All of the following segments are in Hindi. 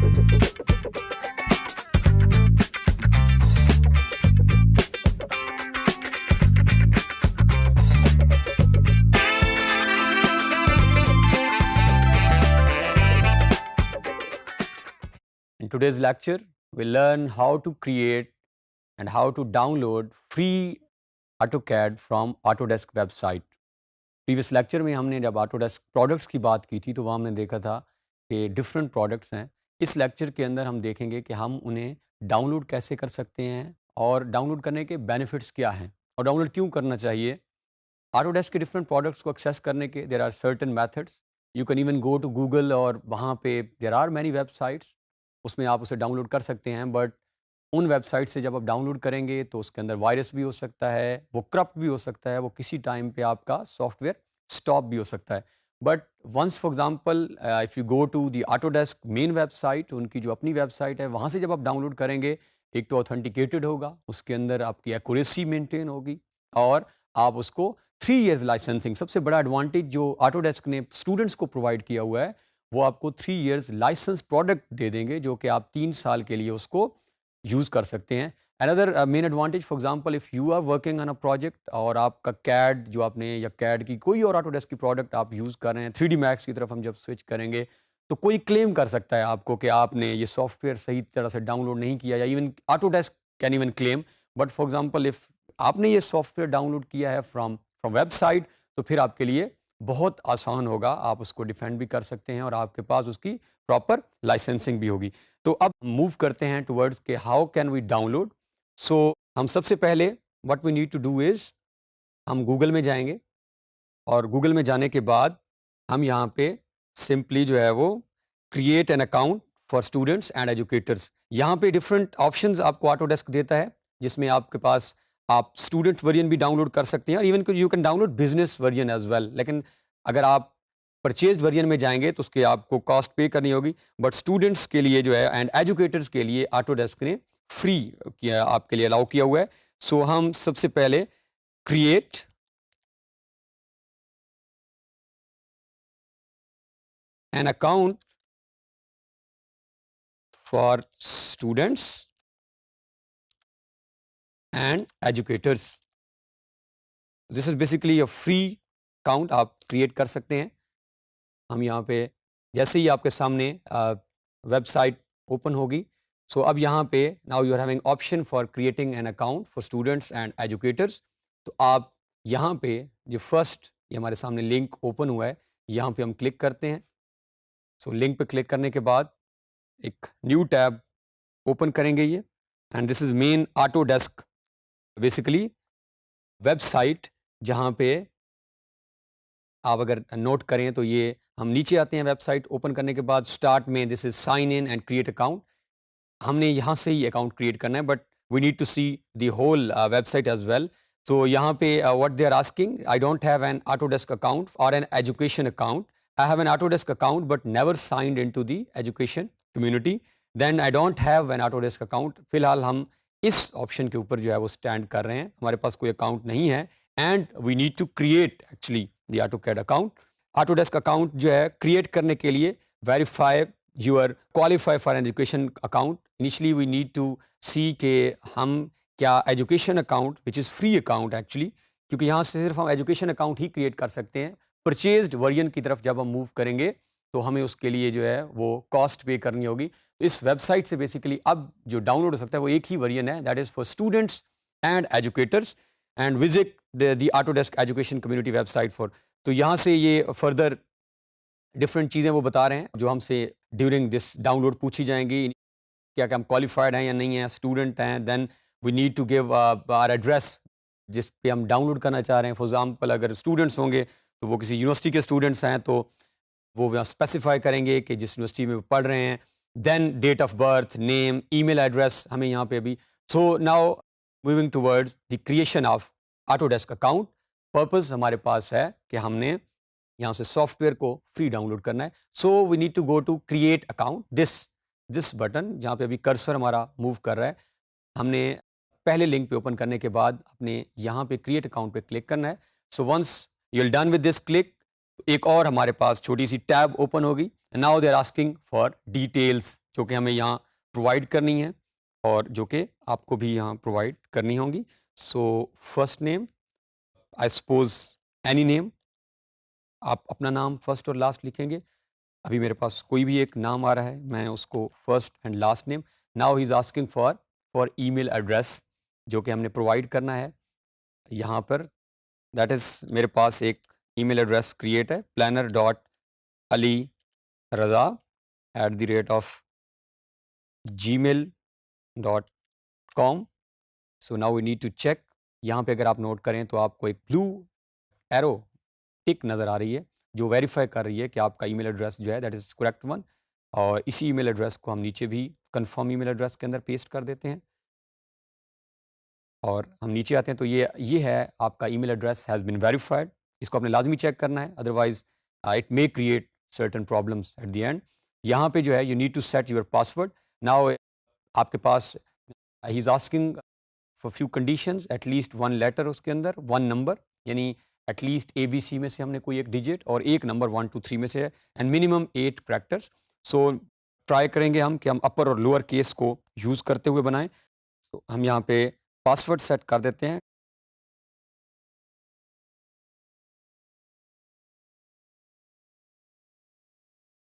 In today's lecture, we'll learn how to create and how to download free AutoCAD from Autodesk website. Previous lecture में हमने जब Autodesk प्रोडक्ट्स की बात की थी तो वहाँ हमने देखा था कि डिफरेंट प्रोडक्ट्स हैं। इस लेक्चर के अंदर हम देखेंगे कि हम उन्हें डाउनलोड कैसे कर सकते हैं और डाउनलोड करने के बेनिफिट्स क्या हैं और डाउनलोड क्यों करना चाहिए। Autodesk के डिफरेंट प्रोडक्ट्स को एक्सेस करने के there are certain methods. You can even go to Google और वहाँ पे देयर आर मैनी वेबसाइट्स, उसमें आप उसे डाउनलोड कर सकते हैं। बट उन वेबसाइट से जब आप डाउनलोड करेंगे तो उसके अंदर वायरस भी हो सकता है, वो करप्ट भी हो सकता है, वो किसी टाइम पे आपका सॉफ्टवेयर स्टॉप भी हो सकता है। But once for example if you go to the Autodesk main website, उनकी जो अपनी वेबसाइट है, वहाँ से जब आप डाउनलोड करेंगे, एक तो ऑथेंटिकेटेड होगा, उसके अंदर आपकी एक्यूरेसी मेंटेन होगी और आप उसको 3 इयर्स लाइसेंसिंग, सबसे बड़ा एडवांटेज जो ऑटोडेस्क ने स्टूडेंट्स को प्रोवाइड किया हुआ है, वो आपको 3 इयर्स लाइसेंस प्रोडक्ट दे देंगे जो कि आप 3 साल के लिए उसको यूज़ कर सकते हैं। Another main advantage, for example if you are working on a project और आपका कैड जो आपने या कैड की कोई और ऑटोडेस्क की प्रोडक्ट आप यूज़ कर रहे हैं, 3डी मैक्स की तरफ हम जब स्विच करेंगे तो कोई क्लेम कर सकता है आपको कि आपने ये सॉफ्टवेयर सही तरह से डाउनलोड नहीं किया, या even Autodesk can even claim. But for example if आपने ये सॉफ्टवेयर डाउनलोड किया है फ्रॉम फ्रॉम वेबसाइट, तो फिर आपके लिए बहुत आसान होगा, आप उसको डिफेंड भी कर सकते हैं और आपके पास उसकी प्रॉपर लाइसेंसिंग भी होगी। तो अब मूव करते हैं टुवर्ड्स के how can we download. So हम सबसे पहले what we need to do is हम गूगल में जाएंगे और गूगल में जाने के बाद हम यहाँ पे सिंपली जो है वो create an account for students and educators, यहाँ पे डिफरेंट ऑप्शंस आपको ऑटोडेस्क देता है जिसमें आपके पास आप स्टूडेंट वर्जन भी डाउनलोड कर सकते हैं और even you can download business version as well. लेकिन अगर आप परचेज वर्जन में जाएंगे तो उसके आपको कॉस्ट पे करनी होगी। बट स्टूडेंट्स के लिए जो है एंड एजुकेटर्स के लिए ऑटोडेस्क ने फ्री किया, आपके लिए अलाउ किया हुआ है। सो हम सबसे पहले create an account for students and educators. This is basically a free account आप create कर सकते हैं। हम यहाँ पे जैसे ही आपके सामने वेबसाइट ओपन होगी, सो अब यहाँ पे now you are having option for creating an account for students and educators. तो आप यहाँ पे जो फर्स्ट ये हमारे सामने लिंक ओपन हुआ है, यहाँ पे हम क्लिक करते हैं। सो लिंक पे क्लिक करने के बाद एक न्यू टैब ओपन करेंगे ये, and this is main Autodesk basically website, जहाँ पे आप अगर नोट करें तो ये हम नीचे आते हैं वेबसाइट ओपन करने के बाद स्टार्ट में this is sign in and create account. हमने यहाँ से ही अकाउंट क्रिएट करना है, but we need to see the whole website as well. So यहाँ पे what they are asking, I don't have an Autodesk account और an education account. I have an Autodesk account but never signed into the education community, then I don't have an Autodesk account. फिलहाल हम इस ऑप्शन के ऊपर जो है वो स्टैंड कर रहे हैं, हमारे पास कोई अकाउंट नहीं है and we need to create actually the AutoCAD account. Autodesk account जो है क्रिएट करने के लिए verify your qualify for an education account. Initially we need to see के हम क्या education account which is free account actually, क्योंकि यहाँ से सिर्फ हम एजुकेशन अकाउंट ही क्रिएट कर सकते हैं। परचेज्ड वर्जन की तरफ जब हम मूव करेंगे तो हमें उसके लिए जो है वो कॉस्ट पे करनी होगी। तो इस वेबसाइट से बेसिकली अब जो डाउनलोड हो सकता है वो एक ही वर्जन है, that is for students and educators, and visit the Autodesk education community website for. तो यहाँ से ये फर्दर डिफरेंट चीज़ें वो बता रहे हैं जो हमसे ड्यूरिंग दिस डाउनलोड पूछी जाएंगी, क्या क्या हम क्वालिफाइड हैं या नहीं हैं, स्टूडेंट हैं। Then we need to give our address जिस पे हम डाउनलोड करना चाह रहे हैं। फॉर एग्जांपल अगर स्टूडेंट्स होंगे तो वो किसी यूनिवर्सिटी के स्टूडेंट्स हैं तो वो वहाँ स्पेसिफाई करेंगे कि जिस यूनिवर्सिटी में वो पढ़ रहे हैं। Then date of birth, name, email address हमें यहाँ पे अभी। So now moving towards the creation of Autodesk account. Purpose हमारे पास है कि हमने यहाँ से सॉफ्टवेयर को फ्री डाउनलोड करना है। So we need to go to create account, this button जहाँ पे अभी कर्सर हमारा मूव कर रहा है। हमने पहले लिंक पे ओपन करने के बाद अपने यहाँ पे क्रिएट अकाउंट पे क्लिक करना है। So once you are done with this click, एक और हमारे पास छोटी सी टैब ओपन होगी now they are asking for details जो कि हमें यहाँ प्रोवाइड करनी है और जो कि आपको भी यहाँ प्रोवाइड करनी होंगी. So first name, I suppose any name, आप अपना नाम फर्स्ट और लास्ट लिखेंगे. अभी मेरे पास कोई भी एक नाम आ रहा है, मैं उसको first and last name. Now he is asking for email address जो कि हमने प्रोवाइड करना है यहाँ पर. दैट इज़ मेरे पास एक ईमेल एड्रेस क्रिएट है, planner.aliraza@gmail.com. So now we need to check. यहाँ पे अगर आप नोट करें तो आपको एक ब्लू एरो टिक नज़र आ रही है जो वेरीफाई कर रही है कि आपका ईमेल एड्रेस जो है दैट इज़ करेक्ट वन. और इसी ईमेल एड्रेस को हम नीचे भी कंफर्म ईमेल एड्रेस के अंदर पेस्ट कर देते हैं. और हम नीचे आते हैं तो ये है आपका email address has been verified. इसको आपने लाजमी चेक करना है, otherwise it may create certain problems at the end. यहाँ पे जो है you need to set your password. Now आपके पास he is asking for few conditions, at least one letter उसके अंदर, वन नंबर, यानी एटलीस्ट ABC में से हमने कोई एक डिजिट और एक नंबर 1 2 3 में से है, and minimum 8 characters. So try करेंगे हम कि हम अपर और लोअर केस को यूज़ करते हुए बनाएं. तो हम यहाँ पे पासवर्ड सेट कर देते हैं.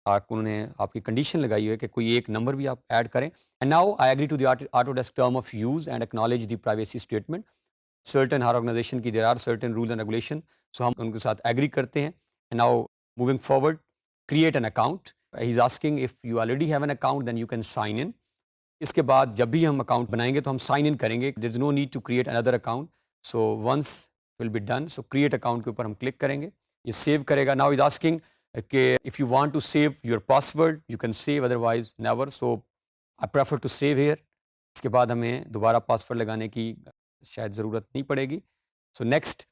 उन्होंने आपकी कंडीशन लगाई हुई है कि कोई एक नंबर भी आप ऐड करें. And now I agree to the Autodesk term of use and acknowledge the privacy statement. Certain हर ऑर्गेनाइजेशन की there are certain rule and regulation, so हम उनके साथ एग्री करते हैं. And now moving forward, create an account. He is asking if you already have an account then you can sign in. इसके बाद जब भी हम अकाउंट बनाएंगे तो हम साइन इन करेंगे. There is no need to create another account. So once will be done, so create account के ऊपर हम क्लिक करेंगे, ये सेव करेगा. नाउ इज आस्किंग कि if you want to save your password you can save, otherwise never. So I prefer to save here. इसके बाद हमें दोबारा पासवर्ड लगाने की शायद ज़रूरत नहीं पड़ेगी. सो नेक्स्ट,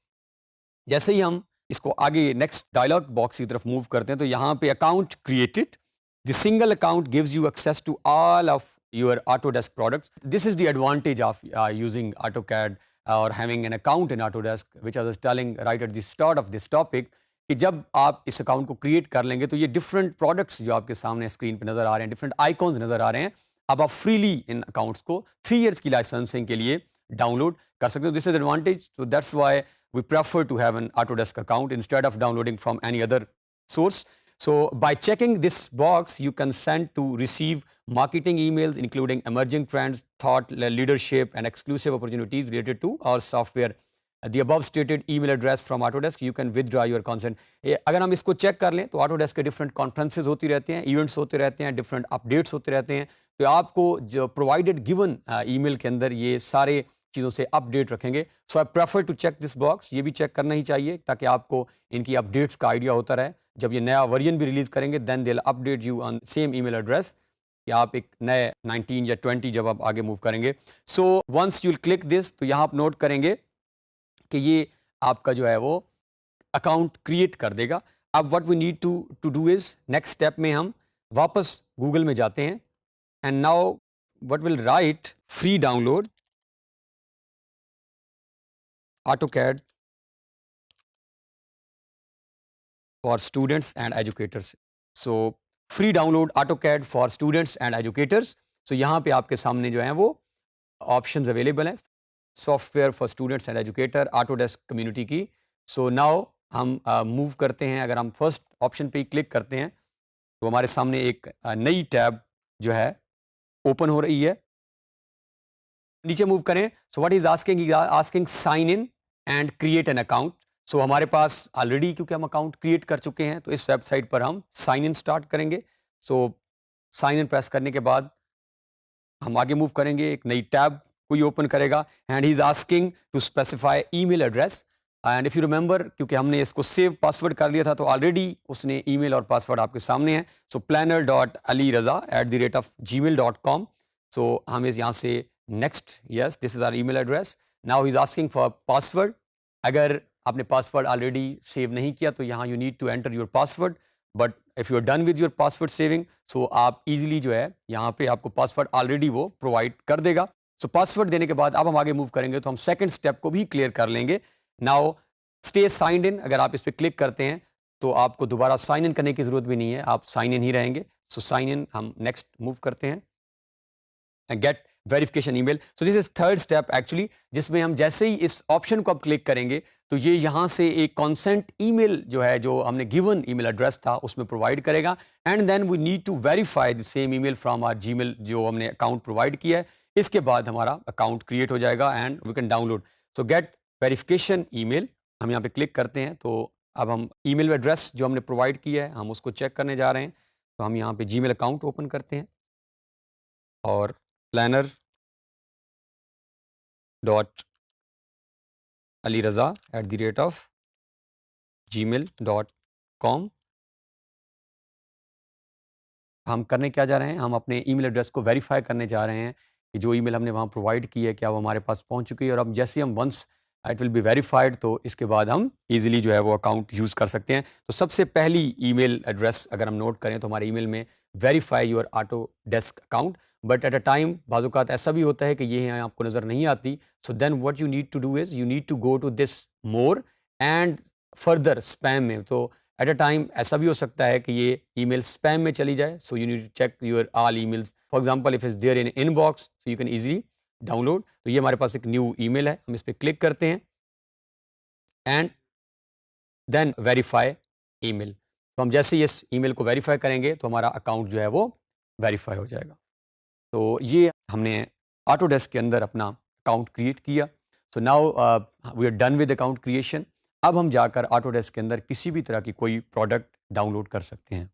जैसे ही हम इसको आगे नेक्स्ट डायलॉग बॉक्स की तरफ मूव करते हैं तो यहाँ पे account created, the single account gives you access to all of your Autodesk products. This is the advantage of using AutoCAD or having an account in Autodesk, which I was telling right at the start of this topic, कि जब आप इस अकाउंट को क्रिएट कर लेंगे तो ये डिफरेंट प्रोडक्ट्स जो आपके सामने स्क्रीन पे नज़र आ रहे हैं, डिफरेंट आइकॉन्स नज़र आ रहे हैं, अब आप फ्रीली इन अकाउंट्स को 3 इयर्स की लाइसेंसिंग के लिए डाउनलोड कर सकते हो. This is advantage. So that's why we prefer to have an Autodesk account instead of downloading from any other source. So by checking this box, you consent to receive marketing emails including emerging trends, thought leadership and exclusive opportunities related to our software. The above stated email address from Autodesk, you can withdraw your consent. अगर हम इसको चेक कर लें तो Autodesk के डिफरेंट कॉन्फ्रेंसेज होती रहते हैं, इवेंट्स होते रहते हैं, डिफरेंट अपडेट्स होते रहते हैं. तो आपको जो प्रोवाइडेड गिवन ईमेल के अंदर ये सारे चीज़ों से अपडेट रखेंगे. So I prefer to check this box. ये भी चेक करना ही चाहिए ताकि आपको इनकी अपडेट्स का आइडिया होता रहे. जब ये नया वर्जन भी रिलीज़ करेंगे then they will update you on same email address कि आप एक नए 19 या 20 जब आप आगे मूव करेंगे. So once you will click this तो यहाँ आप नोट करेंगे कि ये आपका जो है वो अकाउंट क्रिएट कर देगा. अब what we need to do is, next step में हम वापस गूगल में जाते हैं. And now what will write free download AutoCAD for students and educators. So free download AutoCAD for students and educators. So यहाँ पे आपके सामने जो हैं वो ऑप्शंस अवेलेबल हैं. Software for students and educator, Autodesk community की. सो नाउ हम मूव करते हैं. अगर हम फर्स्ट ऑप्शन पे ही क्लिक करते हैं तो हमारे सामने एक नई टैब जो है ओपन हो रही है. नीचे मूव करें. So what is asking sign in and create an account. So हमारे पास ऑलरेडी क्योंकि हम अकाउंट क्रिएट कर चुके हैं तो इस वेबसाइट पर हम साइन इन स्टार्ट करेंगे. सो साइन इन प्रेस करने के बाद हम आगे मूव करेंगे, एक नई टैब कोई ओपन करेगा and he is asking to specify email address. And if you remember, क्योंकि हमने इसको सेव पासवर्ड कर लिया था तो ऑलरेडी उसने ईमेल और पासवर्ड आपके सामने है. सो planner.aliraza@gmail.com. सो हम इस यहाँ से next, yes this is our email address. Now he is asking for password. अगर आपने पासवर्ड ऑलरेडी सेव नहीं किया तो यहाँ you need to enter your password. But if you are done with your password saving so आप इजीली जो है यहाँ पे आपको पासवर्ड ऑलरेडी वो प्रोवाइड कर देगा. सो पासवर्ड देने के बाद अब हम आगे मूव करेंगे तो हम सेकंड स्टेप को भी क्लियर कर लेंगे. नाउ स्टे साइंड इन, अगर आप इस पर क्लिक करते हैं तो आपको दोबारा साइन इन करने की ज़रूरत भी नहीं है, आप साइन इन ही रहेंगे। सो साइन इन हम नेक्स्ट मूव करते हैं and get verification email. So this is third step actually, जिसमें हम जैसे ही इस ऑप्शन को आप क्लिक करेंगे तो ये यहाँ से एक कॉन्सेंट ईमेल जो है, जो हमने गिवन ईमेल एड्रेस था उसमें प्रोवाइड करेगा, and then we need to verify the same email from our Gmail जो हमने अकाउंट प्रोवाइड किया है। इसके बाद हमारा अकाउंट क्रिएट हो जाएगा and we can download. So get verification email, हम यहाँ पे क्लिक करते हैं तो अब हम ईमेल एड्रेस जो हमने प्रोवाइड किया है हम उसको चेक करने जा रहे हैं। तो हम यहाँ पे जीमेल अकाउंट ओपन करते हैं और planner dot Ali Raza @gmail.com। हम करने क्या जा रहे हैं, हम अपने ईमेल एड्रेस को वेरीफाई करने जा रहे हैं कि जो ईमेल हमने वहाँ प्रोवाइड की है क्या वो हमारे पास पहुँच चुकी है। और अब जैसे हम once it will be verified तो इसके बाद हम इजीली जो है वो अकाउंट यूज़ कर सकते हैं। तो सबसे पहली ईमेल एड्रेस अगर हम नोट करें तो हमारे ईमेल में verify your Autodesk account, but at a time बाज़-औक़ात ऐसा भी होता है कि ये यहाँ आपको नज़र नहीं आती। So then what you need to do is you need to go to this more and further spam में। तो एट अ टाइम ऐसा भी हो सकता है कि ये ईमेल स्पैम में चली जाए। So you need to check your all emails, for example if it's there in inbox so you can easily download. तो ये हमारे पास एक न्यू ईमेल है, हम इस पे क्लिक करते हैं एंड देन वेरीफाई ईमेल। तो हम जैसे ही इस ईमेल को वेरीफाई करेंगे तो हमारा अकाउंट जो है वो वेरीफाई हो जाएगा। तो ये हमने ऑटोडेस्क के अंदर अपना अकाउंट क्रिएट किया। So now we are done with account creation. अब हम जाकर ऑटोडेस्क के अंदर किसी भी तरह की कोई प्रोडक्ट डाउनलोड कर सकते हैं।